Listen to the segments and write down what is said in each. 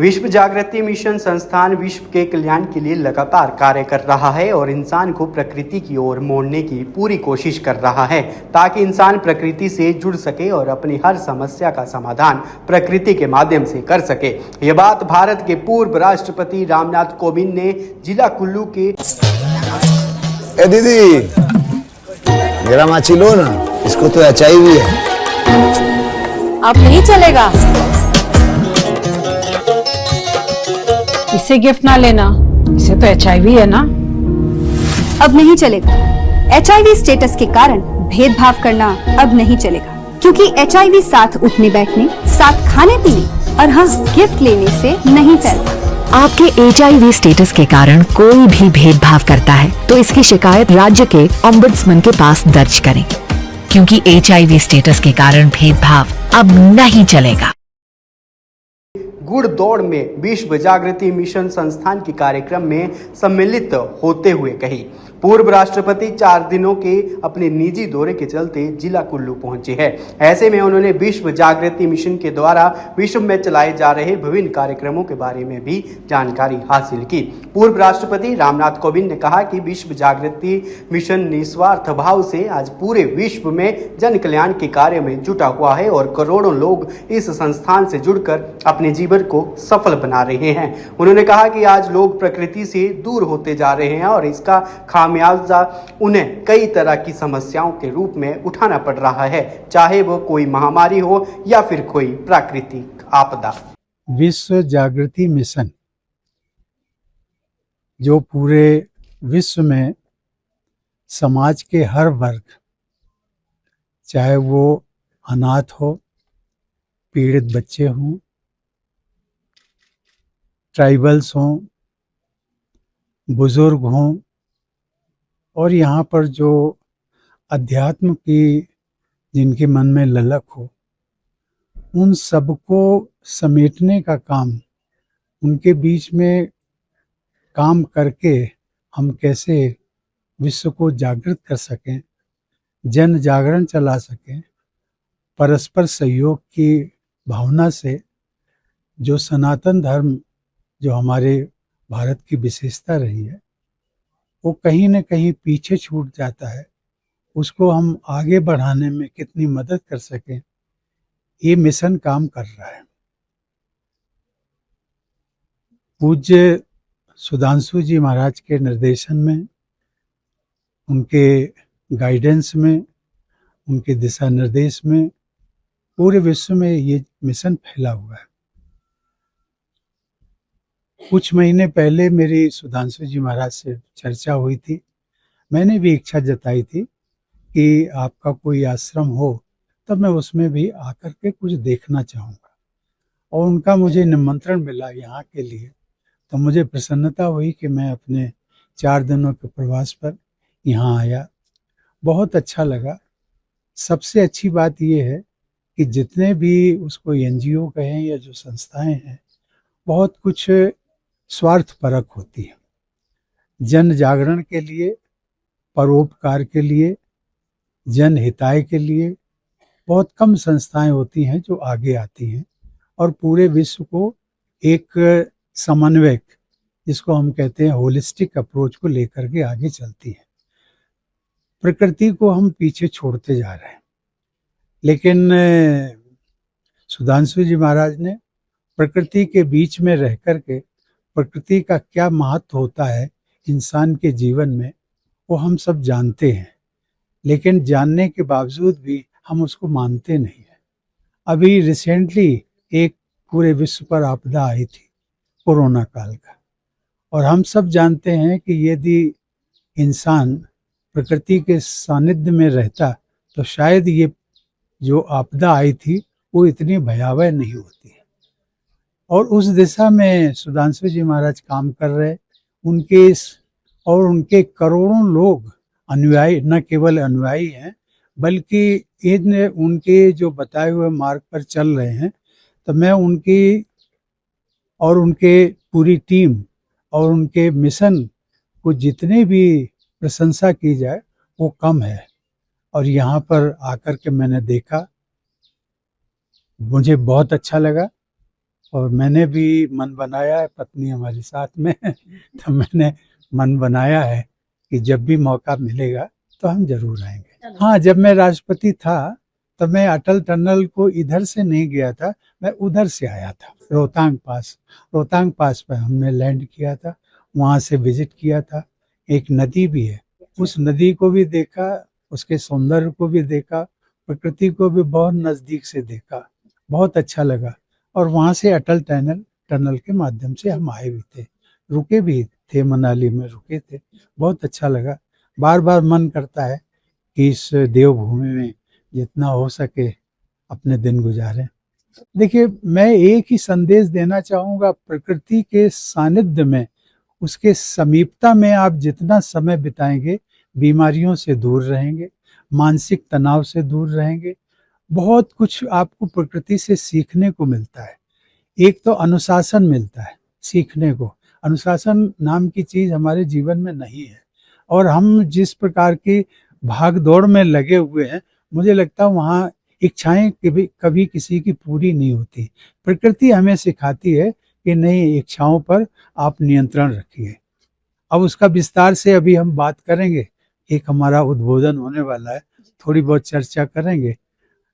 विश्व जागृति मिशन संस्थान विश्व के कल्याण के लिए लगातार कार्य कर रहा है और इंसान को प्रकृति की ओर मोड़ने की पूरी कोशिश कर रहा है ताकि इंसान प्रकृति से जुड़ सके और अपनी हर समस्या का समाधान प्रकृति के माध्यम से कर सके। यह बात भारत के पूर्व राष्ट्रपति रामनाथ कोविंद ने जिला कुल्लू के ए दीदी मेरा माची लो ना, इसको तो HIV है। अब नहीं चलेगा, इससे गिफ्ट ना लेना, इसे तो HIV है ना। अब नहीं चलेगा। HIV स्टेटस के कारण भेदभाव करना अब नहीं चलेगा, क्योंकि HIV साथ उठने बैठने, साथ खाने पीने और हाँ गिफ्ट लेने से नहीं फैलता। आपके HIV स्टेटस के कारण कोई भी भेदभाव करता है तो इसकी शिकायत राज्य के ओम्बुड्समैन के पास दर्ज करें, क्योंकि HIV स्टेटस के कारण भेदभाव अब नहीं चलेगा। गुड़ दौड़ में विश्व जागृति मिशन संस्थान के कार्यक्रम में सम्मिलित होते हुए कही। पूर्व राष्ट्रपति 4 दिनों के अपने निजी दौरे के चलते जिला कुल्लू पहुंचे हैं। ऐसे में उन्होंने विश्व जागृति मिशन के द्वारा विश्व में चलाए जा रहे विभिन्न कार्यक्रमों के बारे में भी जानकारी हासिल की। पूर्व राष्ट्रपति रामनाथ कोविंद ने कहा कि विश्व जागृति मिशन निस्वार्थ भाव से आज पूरे विश्व में जन कल्याण के कार्य में जुटा हुआ है और करोड़ों लोग इस संस्थान से जुड़कर अपने जीवन को सफल बना रहे हैं। उन्होंने कहा कि आज लोग प्रकृति से दूर होते जा रहे हैं और इसका खामियाजा उन्हें कई तरह की समस्याओं के रूप में उठाना पड़ रहा है, चाहे वो कोई महामारी हो या फिर कोई प्राकृतिक आपदा। विश्व जागृति मिशन जो पूरे विश्व में समाज के हर वर्ग, चाहे वो अनाथ हो, पीड़ित बच्चे हों, ट्राइबल्स हों, बुजुर्ग हों, और यहाँ पर जो अध्यात्म की जिनके मन में ललक हो, उन सबको समेटने का काम, उनके बीच में काम करके हम कैसे विश्व को जागृत कर सकें, जन जागरण चला सकें, परस्पर सहयोग की भावना से जो सनातन धर्म जो हमारे भारत की विशेषता रही है वो कहीं न कहीं पीछे छूट जाता है, उसको हम आगे बढ़ाने में कितनी मदद कर सकें, ये मिशन काम कर रहा है। पूज्य सुधांशु जी महाराज के निर्देशन में, उनके गाइडेंस में, उनके दिशा निर्देश में पूरे विश्व में ये मिशन फैला हुआ है। कुछ महीने पहले मेरी सुधांशु जी महाराज से चर्चा हुई थी। मैंने भी इच्छा जताई थी कि आपका कोई आश्रम हो तब मैं उसमें भी आकर के कुछ देखना चाहूँगा, और उनका मुझे निमंत्रण मिला यहाँ के लिए, तो मुझे प्रसन्नता हुई कि मैं अपने 4 दिनों के प्रवास पर यहाँ आया। बहुत अच्छा लगा। सबसे अच्छी बात ये है कि जितने भी उसको NGO कहें या जो संस्थाएं हैं, बहुत कुछ स्वार्थपरक होती है। जन जागरण के लिए, परोपकार के लिए, जन हिताय के लिए बहुत कम संस्थाएं होती हैं जो आगे आती हैं और पूरे विश्व को एक समन्वयक, जिसको हम कहते हैं होलिस्टिक अप्रोच को लेकर के आगे चलती हैं। प्रकृति को हम पीछे छोड़ते जा रहे हैं, लेकिन सुधांशु जी महाराज ने प्रकृति के बीच में रह कर के प्रकृति का क्या महत्व होता है इंसान के जीवन में, वो हम सब जानते हैं, लेकिन जानने के बावजूद भी हम उसको मानते नहीं हैं। अभी रिसेंटली एक पूरे विश्व पर आपदा आई थी, कोरोना काल का, और हम सब जानते हैं कि यदि इंसान प्रकृति के सानिध्य में रहता तो शायद ये जो आपदा आई थी वो इतनी भयावह नहीं होती है। और उस दिशा में सुधांशु जी महाराज काम कर रहे, उनके करोड़ों लोग अनुयायी, न केवल अनुयायी हैं बल्कि इन उनके जो बताए हुए मार्ग पर चल रहे हैं। तो मैं उनकी और उनके पूरी टीम और उनके मिशन को जितने भी प्रशंसा की जाए वो कम है। और यहाँ पर आकर के मैंने देखा, मुझे बहुत अच्छा लगा और मैंने भी मन बनाया है, पत्नी हमारे साथ में है, तो मैंने मन बनाया है कि जब भी मौका मिलेगा तो हम जरूर आएंगे। हाँ, जब मैं राष्ट्रपति था तब मैं अटल टनल को इधर से नहीं गया था, मैं उधर से आया था, रोहतांग पास पर हमने लैंड किया था, वहाँ से विजिट किया था। एक नदी भी है, उस नदी को भी देखा, उसके सौंदर्य को भी देखा, प्रकृति को भी बहुत नज़दीक से देखा, बहुत अच्छा लगा। और वहाँ से अटल टनल के माध्यम से हम आए भी थे, रुके भी थे, मनाली में रुके थे, बहुत अच्छा लगा। बार बार मन करता है कि इस देवभूमि में जितना हो सके अपने दिन गुजारें। देखिए, मैं एक ही संदेश देना चाहूँगा, प्रकृति के सानिध्य में, उसके समीपता में आप जितना समय बिताएंगे बीमारियों से दूर रहेंगे, मानसिक तनाव से दूर रहेंगे। बहुत कुछ आपको प्रकृति से सीखने को मिलता है। एक तो अनुशासन मिलता है सीखने को, अनुशासन नाम की चीज़ हमारे जीवन में नहीं है, और हम जिस प्रकार की भाग दौड़ में लगे हुए हैं, मुझे लगता है वहाँ इच्छाएं कभी किसी की पूरी नहीं होती। प्रकृति हमें सिखाती है कि नहीं, इच्छाओं पर आप नियंत्रण रखिए। अब उसका विस्तार से अभी हम बात करेंगे, एक हमारा उद्बोधन होने वाला है, थोड़ी बहुत चर्चा करेंगे,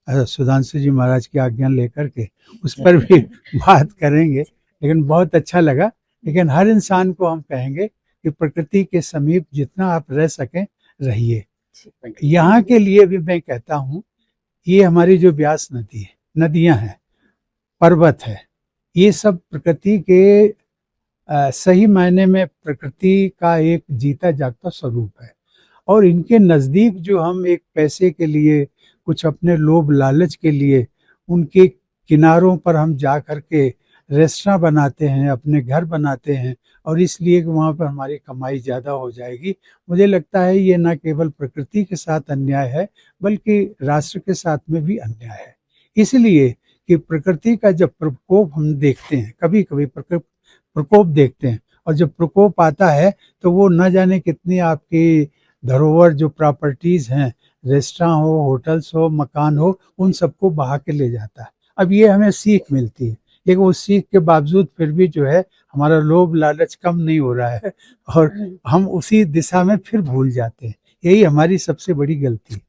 सुधांशु जी महाराज की आज्ञा लेकर के उस पर भी बात करेंगे। लेकिन बहुत अच्छा लगा। लेकिन हर इंसान को हम कहेंगे कि प्रकृति के समीप जितना आप रह सकें रहिए। यहाँ के लिए भी मैं कहता हूँ, ये हमारी जो व्यास नदी है, नदियाँ हैं, पर्वत है, ये सब प्रकृति के सही मायने में प्रकृति का एक जीता जागता स्वरूप है। और इनके नज़दीक जो हम एक पैसे के लिए, कुछ अपने लोभ लालच के लिए उनके किनारों पर हम जा कर के रेस्टोरेंट बनाते हैं, अपने घर बनाते हैं, और इसलिए कि वहाँ पर हमारी कमाई ज़्यादा हो जाएगी, मुझे लगता है ये न केवल प्रकृति के साथ अन्याय है बल्कि राष्ट्र के साथ में भी अन्याय है। इसलिए कि प्रकृति का जब प्रकोप हम देखते हैं, कभी कभी प्रकोप देखते हैं, और जब प्रकोप आता है तो वो न जाने कितनी आपकी धरोहर जो प्रॉपर्टीज़ हैं, रेस्टोरेंट हो, होटल्स हो, मकान हो, उन सबको बहा के ले जाता है। अब ये हमें सीख मिलती है, लेकिन उस सीख के बावजूद फिर भी जो है हमारा लोभ लालच कम नहीं हो रहा है, और हम उसी दिशा में फिर भूल जाते हैं। यही हमारी सबसे बड़ी गलती है।